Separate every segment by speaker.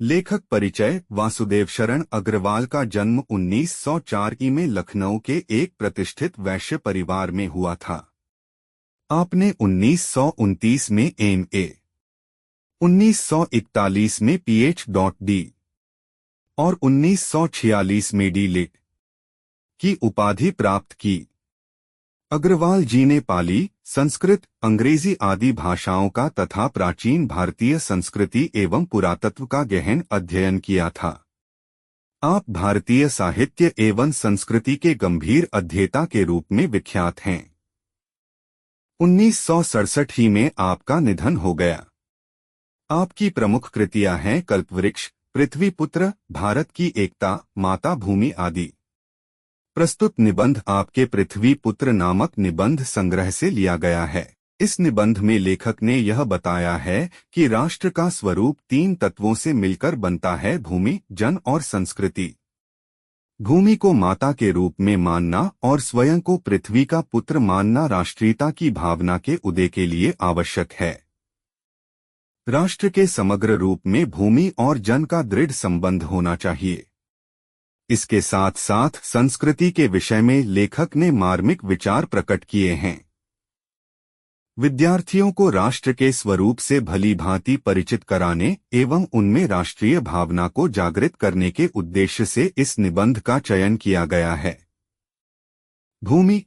Speaker 1: लेखक परिचय। वासुदेव शरण अग्रवाल का जन्म 1904 में लखनऊ के एक प्रतिष्ठित वैश्य परिवार में हुआ था। आपने 1929 में एम.ए., 1941 में पीएच.डी. और 1946 में डी.लिट. की उपाधि प्राप्त की। अग्रवाल जी ने पाली, संस्कृत, अंग्रेजी आदि भाषाओं का तथा प्राचीन भारतीय संस्कृति एवं पुरातत्व का गहन अध्ययन किया था। आप भारतीय साहित्य एवं संस्कृति के गंभीर अध्येता के रूप में विख्यात हैं। 1967 ही में आपका निधन हो गया। आपकी प्रमुख कृतियां हैं कल्पवृक्ष, पृथ्वीपुत्र, भारत की एकता, माता भूमि आदि। प्रस्तुत निबंध आपके पृथ्वीपुत्र नामक निबंध संग्रह से लिया गया है। इस निबंध में लेखक ने यह बताया है कि राष्ट्र का स्वरूप 3 तत्वों से मिलकर बनता है: भूमि, जन और संस्कृति। भूमि को माता के रूप में मानना और स्वयं को पृथ्वी का पुत्र मानना राष्ट्रीयता की भावना के उदय के लिए आवश्यक है। राष्ट्र के समग्र रूप में भूमि और जन का दृढ़ संबंध होना चाहिए। इसके साथ साथ संस्कृति के विषय में लेखक ने मार्मिक विचार प्रकट किए हैं। विद्यार्थियों को राष्ट्र के स्वरूप से भली भांति परिचित कराने एवं उनमें राष्ट्रीय भावना को जागृत करने के उद्देश्य से इस निबंध का चयन किया गया है। भूमि,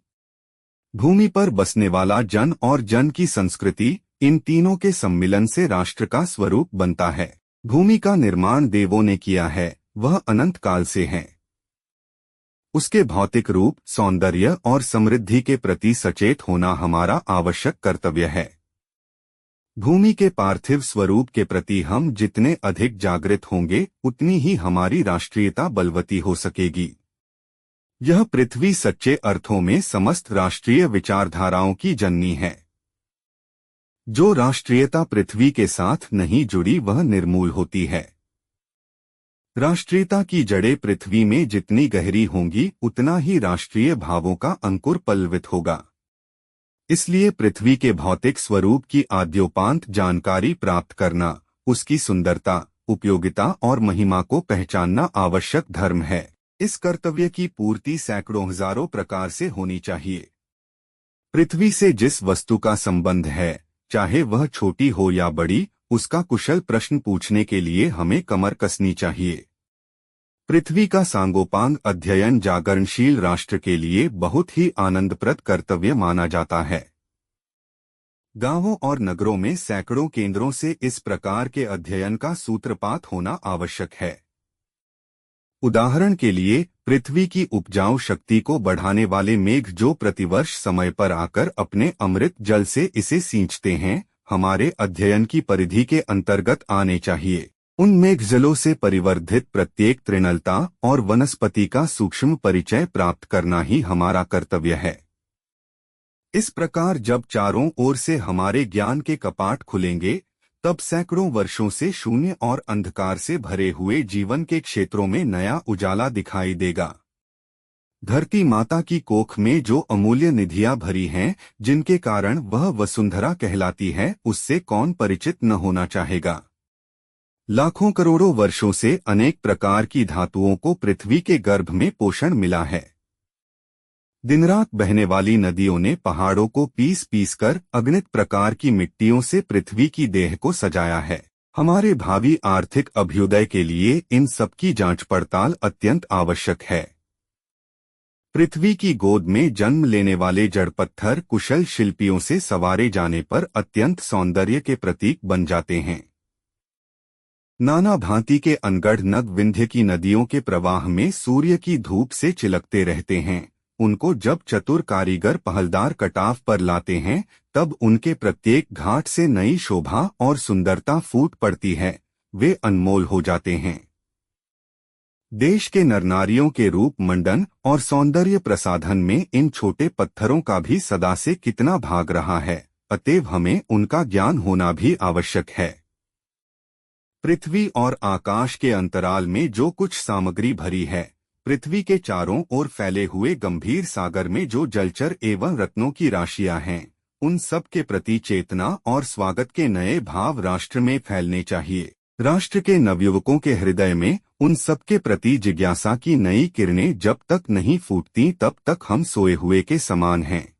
Speaker 1: भूमि पर बसने वाला जन और जन की संस्कृति, इन तीनों के सम्मिलन से राष्ट्र का स्वरूप बनता है। भूमि का निर्माण देवों ने किया है, वह अनंत काल से है। उसके भौतिक रूप, सौंदर्य और समृद्धि के प्रति सचेत होना हमारा आवश्यक कर्तव्य है। भूमि के पार्थिव स्वरूप के प्रति हम जितने अधिक जागृत होंगे, उतनी ही हमारी राष्ट्रीयता बलवती हो सकेगी। यह पृथ्वी सच्चे अर्थों में समस्त राष्ट्रीय विचारधाराओं की जननी है। जो राष्ट्रीयता पृथ्वी के साथ नहीं जुड़ी वह निर्मूल होती है। राष्ट्रीयता की जड़ें पृथ्वी में जितनी गहरी होंगी, उतना ही राष्ट्रीय भावों का अंकुर पल्लवित होगा। इसलिए पृथ्वी के भौतिक स्वरूप की आद्योपांत जानकारी प्राप्त करना, उसकी सुंदरता, उपयोगिता और महिमा को पहचानना आवश्यक धर्म है। इस कर्तव्य की पूर्ति सैकड़ों हजारों प्रकार से होनी चाहिए। पृथ्वी से जिस वस्तु का संबंध है, चाहे वह छोटी हो या बड़ी, उसका कुशल प्रश्न पूछने के लिए हमें कमर कसनी चाहिए। पृथ्वी का सांगोपांग अध्ययन जागरणशील राष्ट्र के लिए बहुत ही आनंदप्रद कर्तव्य माना जाता है। गांवों और नगरों में सैकड़ों केंद्रों से इस प्रकार के अध्ययन का सूत्रपात होना आवश्यक है। उदाहरण के लिए, पृथ्वी की उपजाऊ शक्ति को बढ़ाने वाले मेघ जो प्रतिवर्ष समय पर आकर अपने अमृत जल से इसे सींचते हैं, हमारे अध्ययन की परिधि के अंतर्गत आने चाहिए। उन मेघजलों से परिवर्धित प्रत्येक तृणलता और वनस्पति का सूक्ष्म परिचय प्राप्त करना ही हमारा कर्तव्य है। इस प्रकार जब चारों ओर से हमारे ज्ञान के कपाट खुलेंगे, तब सैकड़ों वर्षों से शून्य और अंधकार से भरे हुए जीवन के क्षेत्रों में नया उजाला दिखाई देगा। धरती माता की कोख में जो अमूल्य निधियां भरी हैं, जिनके कारण वह वसुंधरा कहलाती है, उससे कौन परिचित न होना चाहेगा। लाखों करोड़ों वर्षों से अनेक प्रकार की धातुओं को पृथ्वी के गर्भ में पोषण मिला है। दिन रात बहने वाली नदियों ने पहाड़ों को पीस पीस कर अगणित प्रकार की मिट्टियों से पृथ्वी की देह को सजाया है। हमारे भावी आर्थिक अभ्युदय के लिए इन सब की जांच पड़ताल अत्यंत आवश्यक है। पृथ्वी की गोद में जन्म लेने वाले जड़ पत्थर कुशल शिल्पियों से सवारे जाने पर अत्यंत सौंदर्य के प्रतीक बन जाते हैं। नाना भांति के अनगढ़ नग विंध्य की नदियों के प्रवाह में सूर्य की धूप से चिलकते रहते हैं। उनको जब चतुर कारीगर पहलदार कटाव पर लाते हैं, तब उनके प्रत्येक घाट से नई शोभा और सुंदरता फूट पड़ती है। वे अनमोल हो जाते हैं। देश के नरनारियों के रूप मंडन और सौंदर्य प्रसाधन में इन छोटे पत्थरों का भी सदा से कितना भाग रहा है, अतएव हमें उनका ज्ञान होना भी आवश्यक है। पृथ्वी और आकाश के अंतराल में जो कुछ सामग्री भरी है, पृथ्वी के चारों ओर फैले हुए गंभीर सागर में जो जलचर एवं रत्नों की राशियां हैं, उन सब के प्रति चेतना और स्वागत के नए भाव राष्ट्र में फैलने चाहिए। राष्ट्र के नवयुवकों के हृदय में उन सबके प्रति जिज्ञासा की नई किरणें जब तक नहीं फूटती तब तक हम सोए हुए के समान हैं।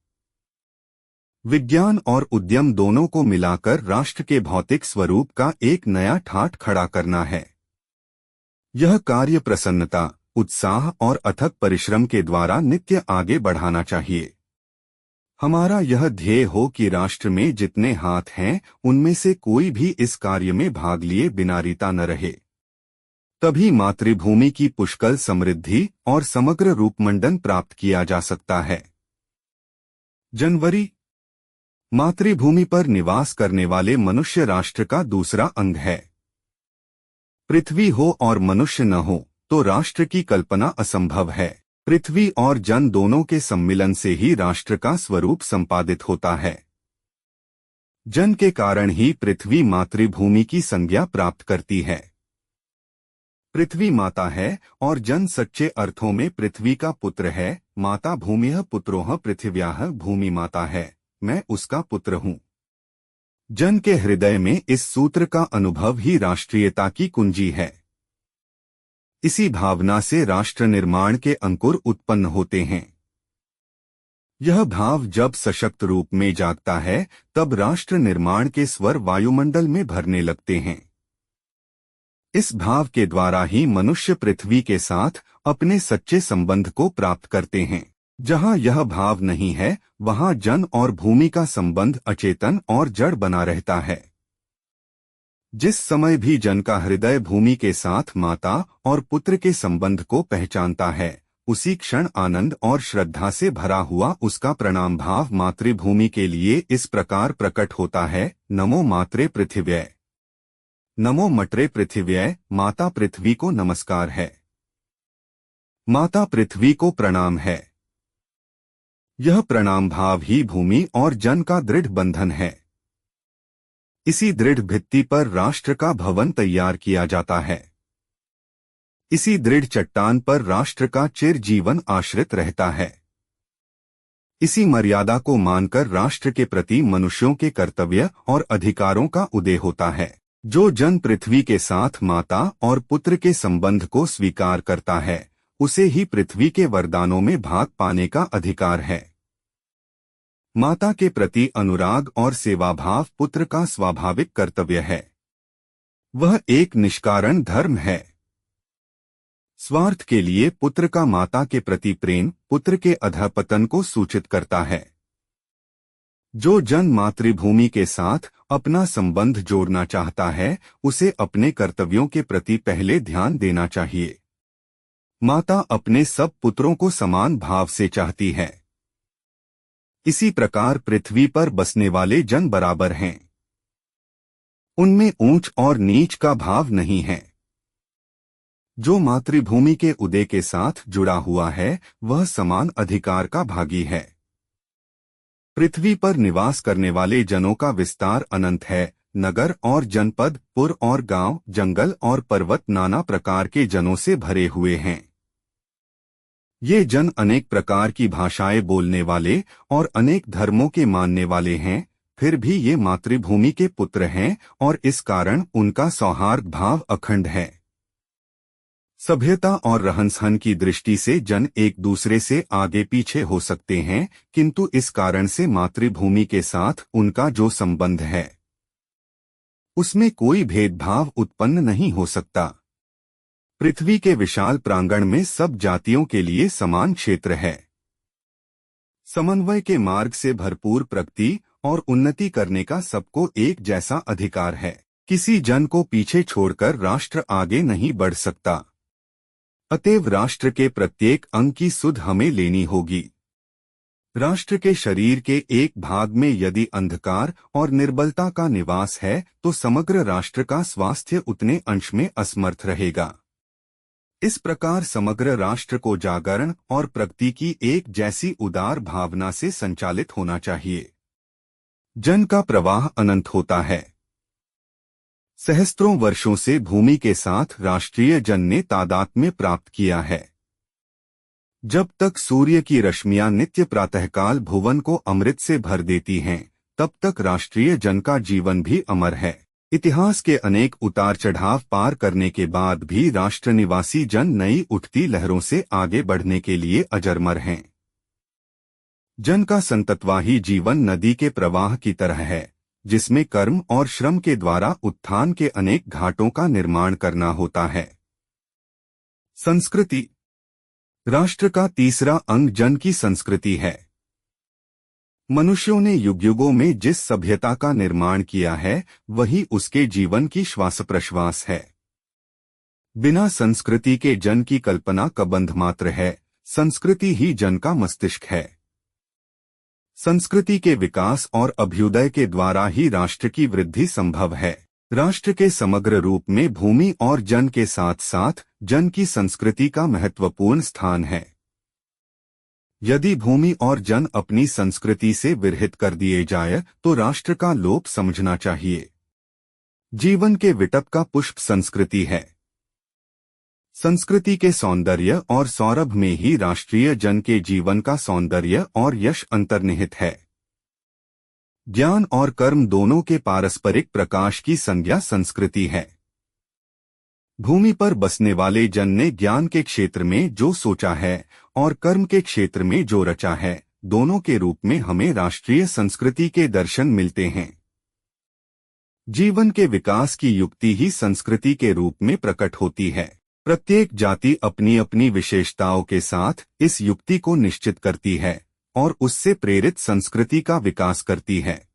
Speaker 1: विज्ञान और उद्यम दोनों को मिलाकर राष्ट्र के भौतिक स्वरूप का एक नया ठाठ खड़ा करना है। यह कार्य प्रसन्नता, उत्साह और अथक परिश्रम के द्वारा नित्य आगे बढ़ाना चाहिए। हमारा यह ध्येय हो कि राष्ट्र में जितने हाथ हैं उनमें से कोई भी इस कार्य में भाग लिए बिना रीता न रहे। तभी मातृभूमि की पुष्कल समृद्धि और समग्र रूपमंडन प्राप्त किया जा सकता है। जनवरी, मातृभूमि पर निवास करने वाले मनुष्य राष्ट्र का दूसरा अंग है। पृथ्वी हो और मनुष्य न हो तो राष्ट्र की कल्पना असंभव है। पृथ्वी और जन दोनों के सम्मिलन से ही राष्ट्र का स्वरूप संपादित होता है। जन के कारण ही पृथ्वी मातृभूमि की संज्ञा प्राप्त करती है। पृथ्वी माता है और जन सच्चे अर्थों में पृथ्वी का पुत्र है। माता भूमिः पुत्रोः पृथिव्याः भूमि माता है, मैं उसका पुत्र हूँ। जन के हृदय में इस सूत्र का अनुभव ही राष्ट्रीयता की कुंजी है। इसी भावना से राष्ट्र निर्माण के अंकुर उत्पन्न होते हैं। यह भाव जब सशक्त रूप में जागता है तब राष्ट्र निर्माण के स्वर वायुमंडल में भरने लगते हैं। इस भाव के द्वारा ही मनुष्य पृथ्वी के साथ अपने सच्चे संबंध को प्राप्त करते हैं। जहाँ यह भाव नहीं है वहाँ जन और भूमि का संबंध अचेतन और जड़ बना रहता है। जिस समय भी जन का हृदय भूमि के साथ माता और पुत्र के संबंध को पहचानता है, उसी क्षण आनंद और श्रद्धा से भरा हुआ उसका प्रणाम भाव मातृभूमि के लिए इस प्रकार प्रकट होता है। नमो मात्रे पृथिव्यै, नमो मट्रे पृथिव्यै। माता पृथ्वी को नमस्कार है, माता पृथ्वी को प्रणाम है। यह प्रणाम भाव ही भूमि और जन का दृढ़ बंधन है। इसी दृढ़ भित्ति पर राष्ट्र का भवन तैयार किया जाता है। इसी दृढ़ चट्टान पर राष्ट्र का चिर जीवन आश्रित रहता है। इसी मर्यादा को मानकर राष्ट्र के प्रति मनुष्यों के कर्तव्य और अधिकारों का उदय होता है। जो जन पृथ्वी के साथ माता और पुत्र के संबंध को स्वीकार करता है, उसे ही पृथ्वी के वरदानों में भाग पाने का अधिकार है। माता के प्रति अनुराग और सेवाभाव पुत्र का स्वाभाविक कर्तव्य है। वह एक निष्कारण धर्म है। स्वार्थ के लिए पुत्र का माता के प्रति प्रेम पुत्र के अधःपतन को सूचित करता है। जो जन मातृभूमि के साथ अपना संबंध जोड़ना चाहता है, उसे अपने कर्तव्यों के प्रति पहले ध्यान देना चाहिए। माता अपने सब पुत्रों को समान भाव से चाहती है। इसी प्रकार पृथ्वी पर बसने वाले जन बराबर हैं। उनमें ऊंच और नीच का भाव नहीं है। जो मातृभूमि के उदय के साथ जुड़ा हुआ है वह समान अधिकार का भागी है। पृथ्वी पर निवास करने वाले जनों का विस्तार अनंत है। नगर और जनपद, पुर और गांव, जंगल और पर्वत नाना प्रकार के जनों से भरे हुए हैं। ये जन अनेक प्रकार की भाषाएं बोलने वाले और अनेक धर्मों के मानने वाले हैं, फिर भी ये मातृभूमि के पुत्र हैं और इस कारण उनका सौहार्द भाव अखंड है। सभ्यता और रहन-सहन की दृष्टि से जन एक दूसरे से आगे पीछे हो सकते हैं, किंतु इस कारण से मातृभूमि के साथ उनका जो संबंध है उसमें कोई भेदभाव उत्पन्न नहीं हो सकता। पृथ्वी के विशाल प्रांगण में सब जातियों के लिए समान क्षेत्र है। समन्वय के मार्ग से भरपूर प्रगति और उन्नति करने का सबको एक जैसा अधिकार है। किसी जन को पीछे छोड़कर राष्ट्र आगे नहीं बढ़ सकता। अतएव राष्ट्र के प्रत्येक अंग की सुध हमें लेनी होगी। राष्ट्र के शरीर के एक भाग में यदि अंधकार और निर्बलता का निवास है तो समग्र राष्ट्र का स्वास्थ्य उतने अंश में असमर्थ रहेगा। इस प्रकार समग्र राष्ट्र को जागरण और प्रगति की एक जैसी उदार भावना से संचालित होना चाहिए। जन का प्रवाह अनंत होता है। सहस्त्रों वर्षों से भूमि के साथ राष्ट्रीय जन ने तादात्म्य प्राप्त किया है। जब तक सूर्य की रश्मियां नित्य प्रातःकाल भुवन को अमृत से भर देती हैं, तब तक राष्ट्रीय जन का जीवन भी अमर है। इतिहास के अनेक उतार चढ़ाव पार करने के बाद भी राष्ट्र निवासी जन नई उठती लहरों से आगे बढ़ने के लिए अजरमर हैं। जन का संततवाही जीवन नदी के प्रवाह की तरह है, जिसमें कर्म और श्रम के द्वारा उत्थान के अनेक घाटों का निर्माण करना होता है। संस्कृति। राष्ट्र का तीसरा अंग जन की संस्कृति है। मनुष्यों ने युगों में जिस सभ्यता का निर्माण किया है, वही उसके जीवन की श्वास प्रश्वास है। बिना संस्कृति के जन की कल्पना कबंध मात्र है, संस्कृति ही जन का मस्तिष्क है। संस्कृति के विकास और अभ्युदय के द्वारा ही राष्ट्र की वृद्धि संभव है। राष्ट्र के समग्र रूप में भूमि और जन के साथ साथ जन की संस्कृति का महत्वपूर्ण स्थान है। यदि भूमि और जन अपनी संस्कृति से विरहित कर दिए जाए तो राष्ट्र का लोप समझना चाहिए। जीवन के विटप का पुष्प संस्कृति है। संस्कृति के सौंदर्य और सौरभ में ही राष्ट्रीय जन के जीवन का सौंदर्य और यश अंतर्निहित है। ज्ञान और कर्म दोनों के पारस्परिक प्रकाश की संज्ञा संस्कृति है। भूमि पर बसने वाले जन ने ज्ञान के क्षेत्र में जो सोचा है और कर्म के क्षेत्र में जो रचा है, दोनों के रूप में हमें राष्ट्रीय संस्कृति के दर्शन मिलते हैं। जीवन के विकास की युक्ति ही संस्कृति के रूप में प्रकट होती है। प्रत्येक जाति अपनी अपनी विशेषताओं के साथ इस युक्ति को निश्चित करती है और उससे प्रेरित संस्कृति का विकास करती है।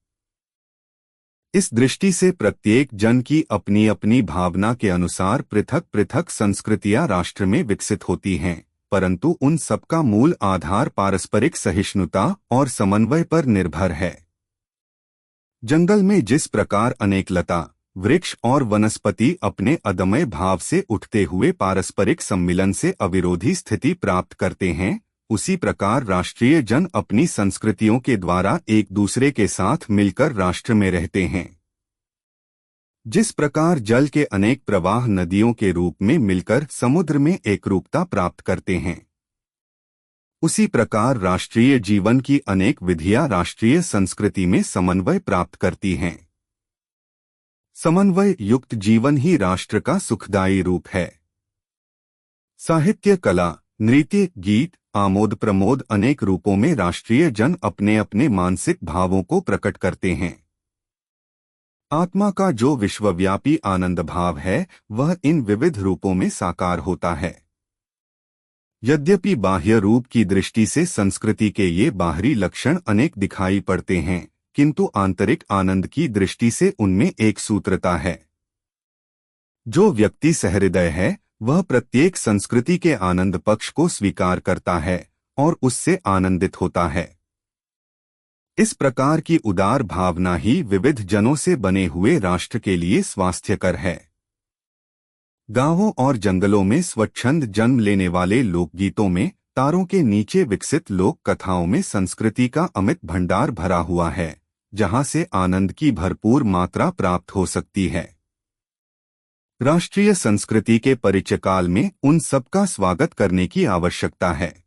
Speaker 1: इस दृष्टि से प्रत्येक जन की अपनी अपनी भावना के अनुसार पृथक पृथक संस्कृतियां राष्ट्र में विकसित होती हैं, परंतु उन सबका मूल आधार पारस्परिक सहिष्णुता और समन्वय पर निर्भर है। जंगल में जिस प्रकार अनेक लता, वृक्ष और वनस्पति अपने अदम्य भाव से उठते हुए पारस्परिक सम्मिलन से अविरोधी स्थिति प्राप्त करते हैं, उसी प्रकार राष्ट्रीय जन अपनी संस्कृतियों के द्वारा एक दूसरे के साथ मिलकर राष्ट्र में रहते हैं। जिस प्रकार जल के अनेक प्रवाह नदियों के रूप में मिलकर समुद्र में एकरूपता प्राप्त करते हैं, उसी प्रकार राष्ट्रीय जीवन की अनेक विधियां राष्ट्रीय संस्कृति में समन्वय प्राप्त करती हैं। समन्वय युक्त जीवन ही राष्ट्र का सुखदायी रूप है। साहित्य, कला, नृत्य, गीत, आमोद प्रमोद अनेक रूपों में राष्ट्रीय जन अपने अपने मानसिक भावों को प्रकट करते हैं। आत्मा का जो विश्वव्यापी आनंद भाव है, वह इन विविध रूपों में साकार होता है। यद्यपि बाह्य रूप की दृष्टि से संस्कृति के ये बाहरी लक्षण अनेक दिखाई पड़ते हैं, किंतु आंतरिक आनंद की दृष्टि से उनमें एक सूत्रता है। जो व्यक्ति सहृदय है, वह प्रत्येक संस्कृति के आनंद पक्ष को स्वीकार करता है और उससे आनंदित होता है। इस प्रकार की उदार भावना ही विविध जनों से बने हुए राष्ट्र के लिए स्वास्थ्यकर है। गांवों और जंगलों में स्वच्छंद जन्म लेने वाले लोकगीतों में, तारों के नीचे विकसित लोक कथाओं में संस्कृति का अमित भंडार भरा हुआ है, जहां से आनंद की भरपूर मात्रा प्राप्त हो सकती है। राष्ट्रीय संस्कृति के परिचय काल में उन सबका स्वागत करने की आवश्यकता है।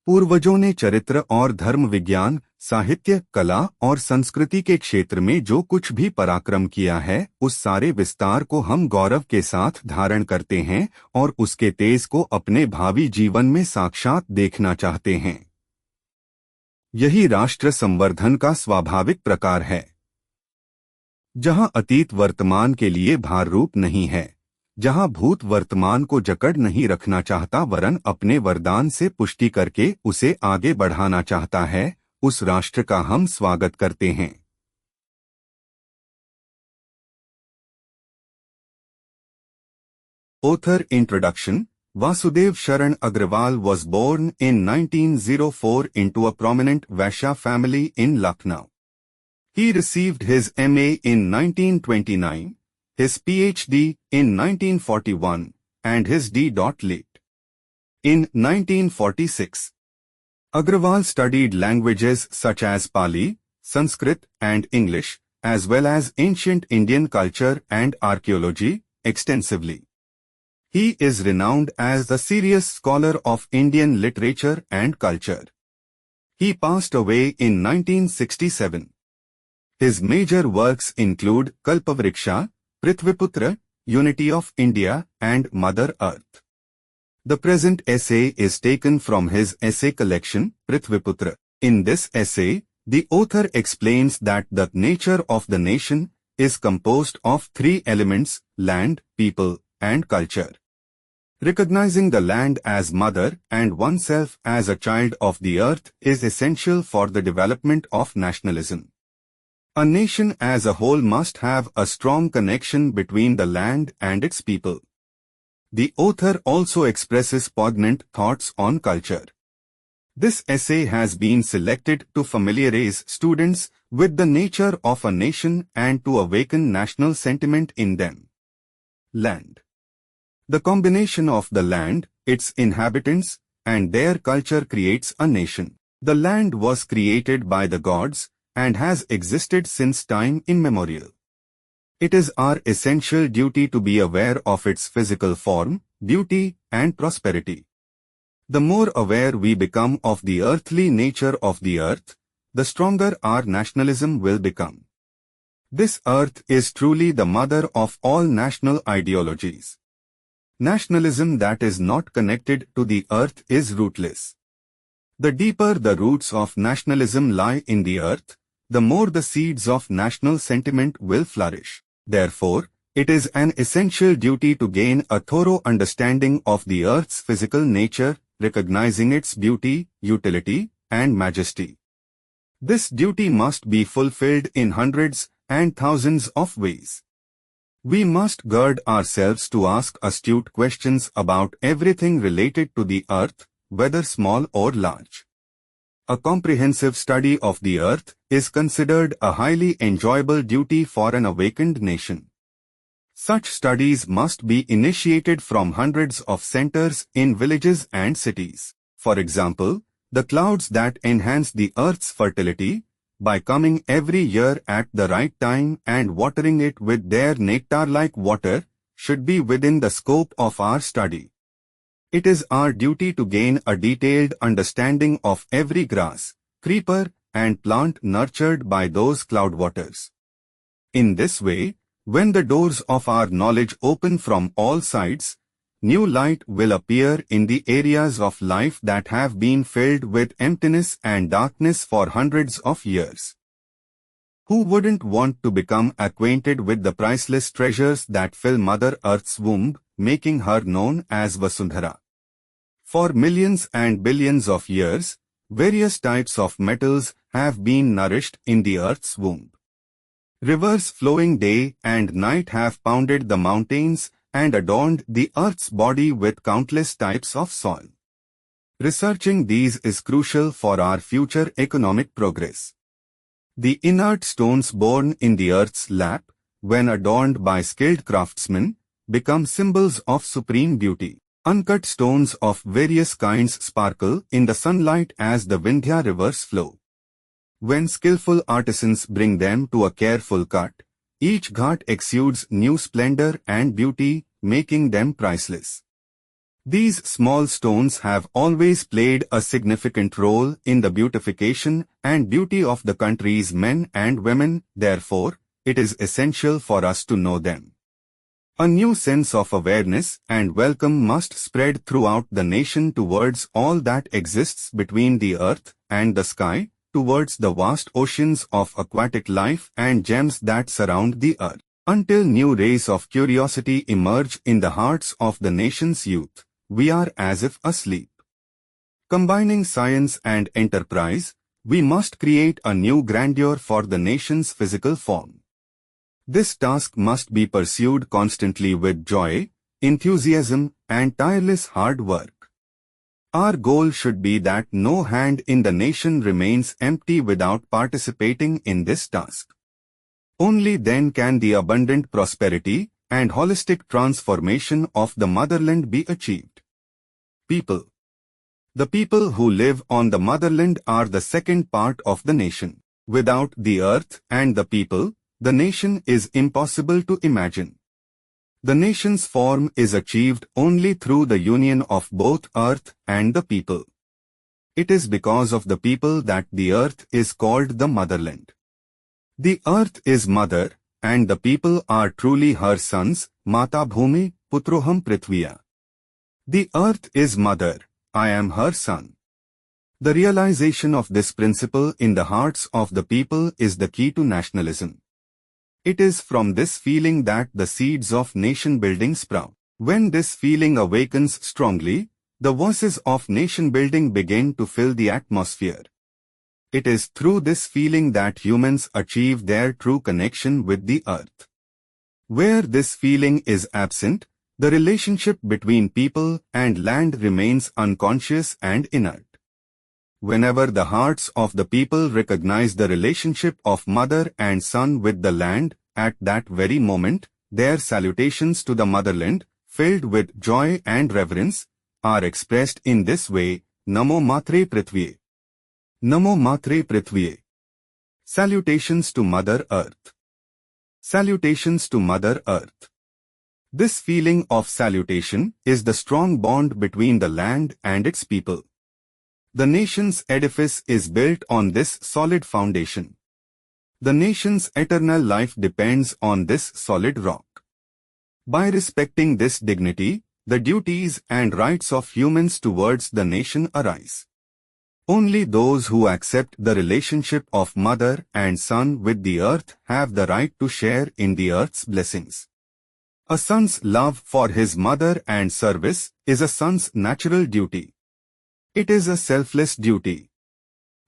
Speaker 1: पूर्वजों ने चरित्र और धर्म विज्ञान, साहित्य, कला और संस्कृति के क्षेत्र में जो कुछ भी पराक्रम किया है, उस सारे विस्तार को हम गौरव के साथ धारण करते हैं और उसके तेज को अपने भावी जीवन में साक्षात देखना चाहते हैं। यही राष्ट्र संवर्धन का स्वाभाविक प्रकार है। जहां अतीत वर्तमान के लिए भार रूप नहीं है, जहां भूत वर्तमान को जकड़ नहीं रखना चाहता वरन अपने वरदान से पुष्टि करके उसे आगे बढ़ाना चाहता है, उस राष्ट्र का हम स्वागत करते हैं। Author Introduction. Vasudev Sharan Agrawal was born in 1904 into a prominent Vaishya family in Lucknow. He received his MA in 1929, his PhD in 1941, and his D.Litt. In 1946, Agrawal studied languages such as Pali, Sanskrit, and English, as well as ancient Indian culture and archaeology, extensively. He is renowned as the serious scholar of Indian literature and culture. He passed away in 1967. His major works include Kalpavriksha, Prithviputra, Unity of India, and Mother Earth. The present essay is taken from his essay collection, Prithviputra. In this essay, the author explains that the nature of the nation is composed of three elements: land, people, and culture. Recognizing the land as mother and oneself as a child of the earth is essential for the development of nationalism. A nation as a whole must have a strong connection between the land and its people. The author also expresses poignant thoughts on culture. This essay has been selected to familiarize students with the nature of a nation and to awaken national sentiment in them. Land. The combination of the land, its inhabitants, and their culture creates a nation. The land was created by the gods and has existed since time immemorial. It is our essential duty to be aware of its physical form, beauty, and prosperity. The more aware we become of the earthly nature of the earth, the stronger our nationalism will become. This earth is truly the mother of all national ideologies. Nationalism that is not connected to the earth is rootless. The deeper the roots of nationalism lie in the earth, the more the seeds of national sentiment will flourish. Therefore, it is an essential duty to gain a thorough understanding of the earth's physical nature, recognizing its beauty, utility, and majesty. This duty must be fulfilled in hundreds and thousands of ways. We must gird ourselves to ask astute questions about everything related to the earth, whether small or large. A comprehensive study of the earth is considered a highly enjoyable duty for an awakened nation. Such studies must be initiated from hundreds of centers in villages and cities. For example, the clouds that enhance the earth's fertility, by coming every year at the right time and watering it with their nectar-like water, should be within the scope of our study. It is our duty to gain a detailed understanding of every grass, creeper, and plant nurtured by those cloud waters. In this way, when the doors of our knowledge open from all sides, new light will appear in the areas of life that have been filled with emptiness and darkness for hundreds of years. Who wouldn't want to become acquainted with the priceless treasures that fill Mother Earth's womb, making her known as Vasundhara? For millions and billions of years, various types of metals have been nourished in the Earth's womb. Rivers flowing day and night have pounded the mountains and adorned the Earth's body with countless types of soil. Researching these is crucial for our future economic progress. The inert stones born in the Earth's lap, when adorned by skilled craftsmen, become symbols of supreme beauty. Uncut stones of various kinds sparkle in the sunlight as the Vindhya rivers flow. When skillful artisans bring them to a careful cut, each ghat exudes new splendor and beauty, making them priceless. These small stones have always played a significant role in the beautification and beauty of the country's men and women, therefore, it is essential for us to know them. A new sense of awareness and welcome must spread throughout the nation towards all that exists between the earth and the sky, towards the vast oceans of aquatic life and gems that surround the earth. Until new rays of curiosity emerge in the hearts of the nation's youth, we are as if asleep. Combining science and enterprise, we must create a new grandeur for the nation's physical form. This task must be pursued constantly with joy, enthusiasm, and tireless hard work. Our goal should be that no hand in the nation remains empty without participating in this task. Only then can the abundant prosperity and holistic transformation of the motherland be achieved. People. The people who live on the motherland are the second part of the nation. Without the earth and the people, the nation is impossible to imagine. The nation's form is achieved only through the union of both earth and the people. It is because of the people that the earth is called the motherland. The earth is mother, and the people are truly her sons, Mata Bhumi, Putroham Prithviya. The earth is mother, I am her son. The realization of this principle in the hearts of the people is the key to nationalism. It is from this feeling that the seeds of nation-building sprout. When this feeling awakens strongly, the voices of nation-building begin to fill the atmosphere. It is through this feeling that humans achieve their true connection with the earth. Where this feeling is absent, the relationship between people and land remains unconscious and inert. Whenever the hearts of the people recognize the relationship of mother and son with the land, at that very moment, their salutations to the motherland, filled with joy and reverence, are expressed in this way: Namo Matre Prithviye. Namo Matre Prithviye. Salutations to Mother Earth. Salutations to Mother Earth. This feeling of salutation is the strong bond between the land and its people. The nation's edifice is built on this solid foundation. The nation's eternal life depends on this solid rock. By respecting this dignity, the duties and rights of humans towards the nation arise. Only those who accept the relationship of mother and son with the earth have the right to share in the earth's blessings. A son's love for his mother and service is a son's natural duty. It is a selfless duty.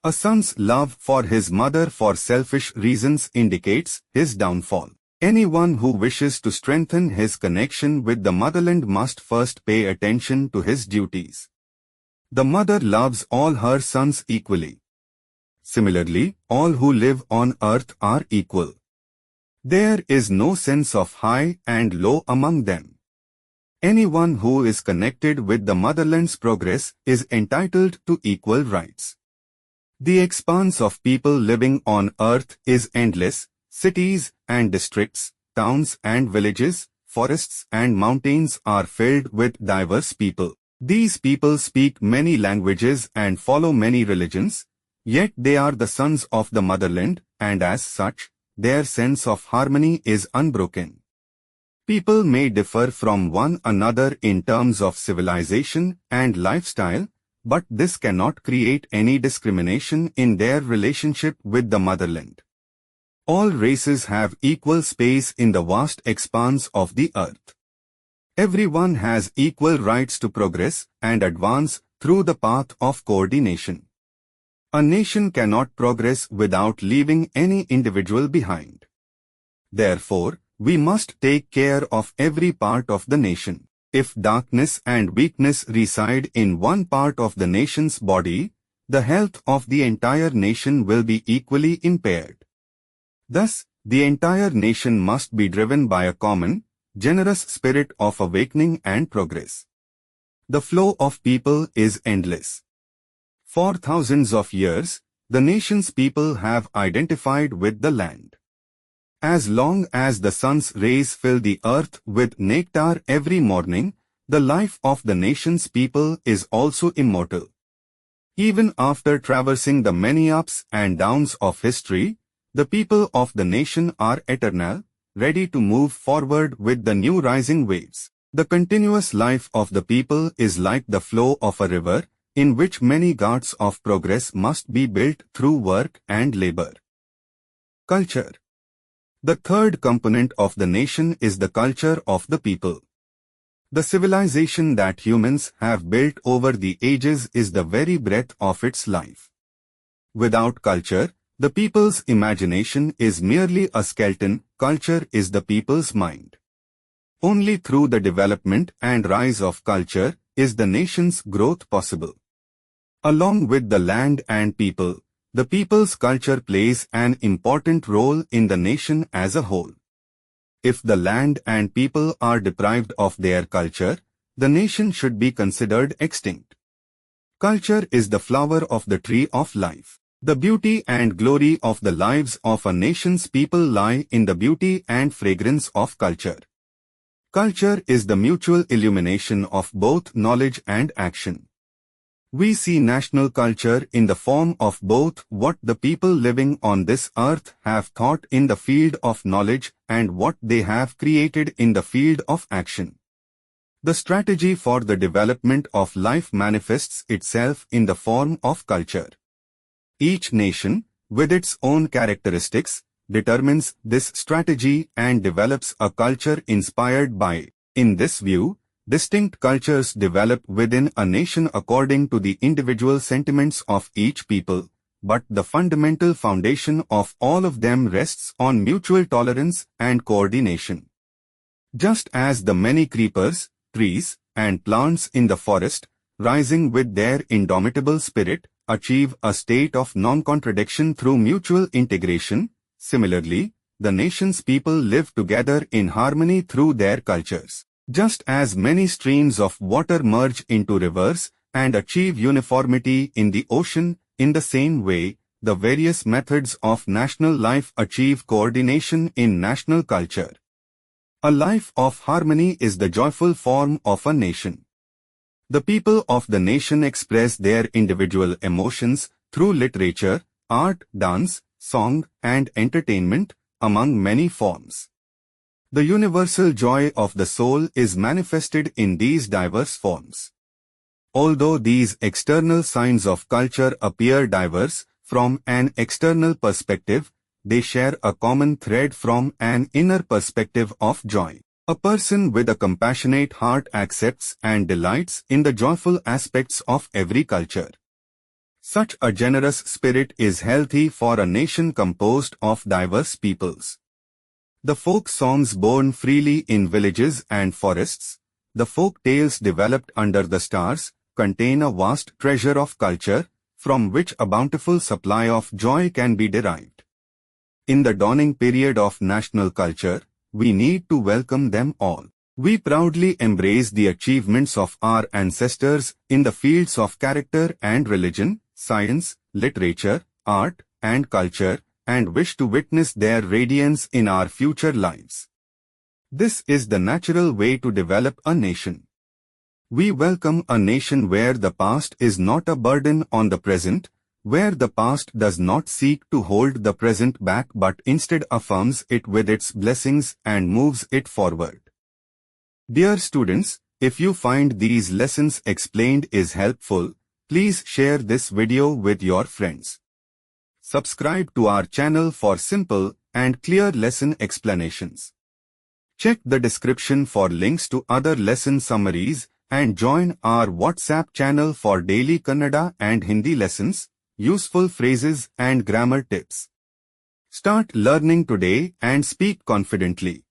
Speaker 1: A son's love for his mother for selfish reasons indicates his downfall. Anyone who wishes to strengthen his connection with the motherland must first pay attention to his duties. The mother loves all her sons equally. Similarly, all who live on earth are equal. There is no sense of high and low among them. Anyone who is connected with the motherland's progress is entitled to equal rights. The expanse of people living on earth is endless. Cities and districts, towns and villages, forests and mountains are filled with diverse people. These people speak many languages and follow many religions, yet they are the sons of the motherland, and as such, their sense of harmony is unbroken. People may differ from one another in terms of civilization and lifestyle, but this cannot create any discrimination in their relationship with the motherland. All races have equal space in the vast expanse of the earth. Everyone has equal rights to progress and advance through the path of coordination. A nation cannot progress without leaving any individual behind. Therefore, we must take care of every part of the nation. If darkness and weakness reside in one part of the nation's body, the health of the entire nation will be equally impaired. Thus, the entire nation must be driven by a common, generous spirit of awakening and progress. The flow of people is endless. For thousands of years, the nation's people have identified with the land. As long as the sun's rays fill the earth with nectar every morning, the life of the nation's people is also immortal. Even after traversing the many ups and downs of history, the people of the nation are eternal, ready to move forward with the new rising waves. The continuous life of the people is like the flow of a river, in which many ghats of progress must be built through work and labor. Culture. The third component of the nation is the culture of the people. The civilization that humans have built over the ages is the very breath of its life. Without culture, the people's imagination is merely a skeleton. Culture is the people's mind. Only through the development and rise of culture is the nation's growth possible. Along with the land and people, the people's culture plays an important role in the nation as a whole. If the land and people are deprived of their culture, the nation should be considered extinct. Culture is the flower of the tree of life. The beauty and glory of the lives of a nation's people lie in the beauty and fragrance of culture. Culture is the mutual illumination of both knowledge and action. We see national culture in the form of both what the people living on this earth have thought in the field of knowledge and what they have created in the field of action. The strategy for the development of life manifests itself in the form of culture. Each nation, with its own characteristics, determines this strategy and develops a culture inspired by it. In this view, distinct cultures develop within a nation according to the individual sentiments of each people, but the fundamental foundation of all of them rests on mutual tolerance and coordination. Just as the many creepers, trees, and plants in the forest, rising with their indomitable spirit, achieve a state of non-contradiction through mutual integration, similarly, the nation's people live together in harmony through their cultures. Just as many streams of water merge into rivers and achieve uniformity in the ocean, in the same way, the various methods of national life achieve coordination in national culture. A life of harmony is the joyful form of a nation. The people of the nation express their individual emotions through literature, art, dance, song, and entertainment, among many forms. The universal joy of the soul is manifested in these diverse forms. Although these external signs of culture appear diverse from an external perspective, they share a common thread from an inner perspective of joy. A person with a compassionate heart accepts and delights in the joyful aspects of every culture. Such a generous spirit is healthy for a nation composed of diverse peoples. The folk songs born freely in villages and forests, the folk tales developed under the stars, contain a vast treasure of culture, from which a bountiful supply of joy can be derived. In the dawning period of national culture, we need to welcome them all. We proudly embrace the achievements of our ancestors in the fields of character and religion, science, literature, art, and culture, and wish to witness their radiance in our future lives. This is the natural way to develop a nation. We welcome a nation where the past is not a burden on the present, where the past does not seek to hold the present back but instead affirms it with its blessings and moves it forward. Dear students, if you find these lessons explained is helpful, please share this video with your friends. Subscribe to our channel for simple and clear lesson explanations. Check the description for links to other lesson summaries and join our WhatsApp channel for daily Kannada and Hindi lessons, useful phrases and grammar tips. Start learning today and speak confidently.